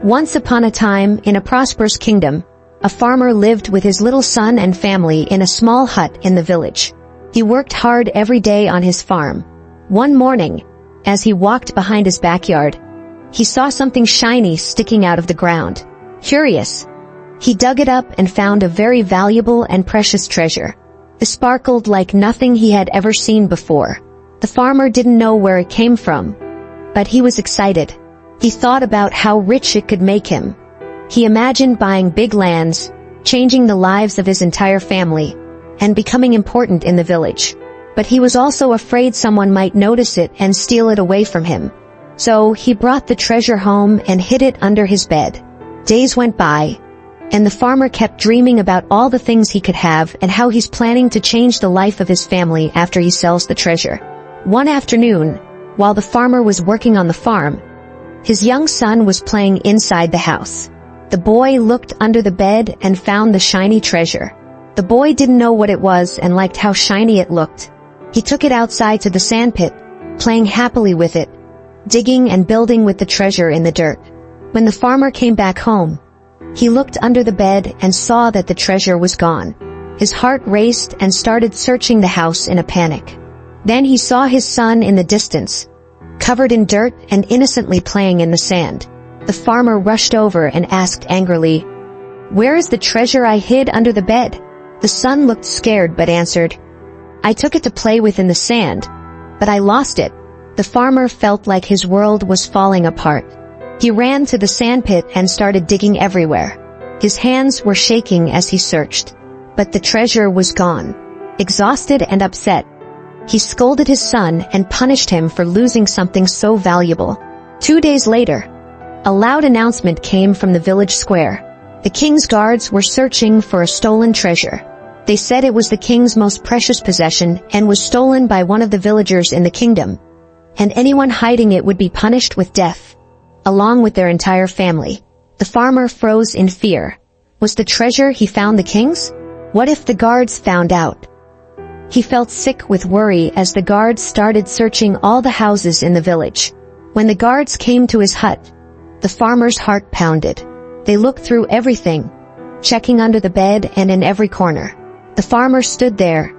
Once upon a time, in a prosperous kingdom, a farmer lived with his little son and family in a small hut in the village. He worked hard every day on his farm. One morning, as he walked behind his backyard, he saw something shiny sticking out of the ground. Curious, he dug it up and found a very valuable and precious treasure. It sparkled like nothing he had ever seen before. The farmer didn't know where it came from, but he was excited. He thought about how rich it could make him. He imagined buying big lands, changing the lives of his entire family, and becoming important in the village. But he was also afraid someone might notice it and steal it away from him. So he brought the treasure home and hid it under his bed. Days went by, and the farmer kept dreaming about all the things he could have and how he's planning to change the life of his family after he sells the treasure. One afternoon, while the farmer was working on the farm, his young son was playing inside the house. The boy looked under the bed and found the shiny treasure. The boy didn't know what it was and liked how shiny it looked. He took it outside to the sandpit, playing happily with it, digging and building with the treasure in the dirt. When the farmer came back home, he looked under the bed and saw that the treasure was gone. His heart raced and started searching the house in a panic. Then he saw his son in the distance, covered in dirt and innocently playing in the sand. The farmer rushed over and asked angrily, "Where is the treasure I hid under the bed?" The son looked scared but answered, "I took it to play with in the sand, but I lost it." The farmer felt like his world was falling apart. He ran to the sandpit and started digging everywhere. His hands were shaking as he searched, but the treasure was gone. Exhausted and upset, he scolded his son and punished him for losing something so valuable. 2 days later, a loud announcement came from the village square. The king's guards were searching for a stolen treasure. They said it was the king's most precious possession and was stolen by one of the villagers in the kingdom, and anyone hiding it would be punished with death, along with their entire family. The farmer froze in fear. Was the treasure he found the king's? What if the guards found out? He felt sick with worry as the guards started searching all the houses in the village. When the guards came to his hut, the farmer's heart pounded. They looked through everything, checking under the bed and in every corner. The farmer stood there,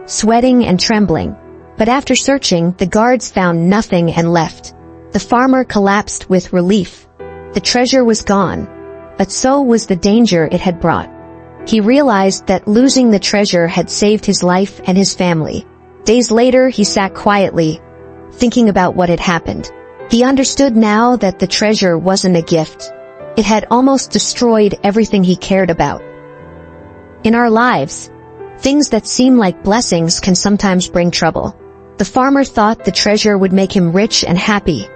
sweating and trembling. But after searching, the guards found nothing and left. The farmer collapsed with relief. The treasure was gone, but so was the danger it had brought. He realized that losing the treasure had saved his life and his family. Days later, he sat quietly, thinking about what had happened. He understood now that the treasure wasn't a gift. It had almost destroyed everything he cared about. In our lives, things that seem like blessings can sometimes bring trouble. The farmer thought the treasure would make him rich and happy,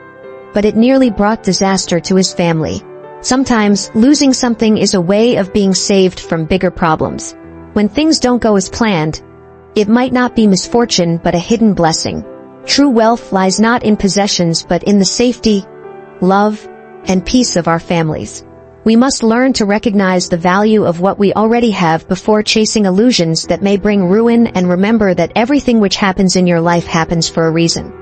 but it nearly brought disaster to his family. Sometimes, losing something is a way of being saved from bigger problems. When things don't go as planned, it might not be misfortune but a hidden blessing. True wealth lies not in possessions but in the safety, love, and peace of our families. We must learn to recognize the value of what we already have before chasing illusions that may bring ruin, and remember that everything which happens in your life happens for a reason.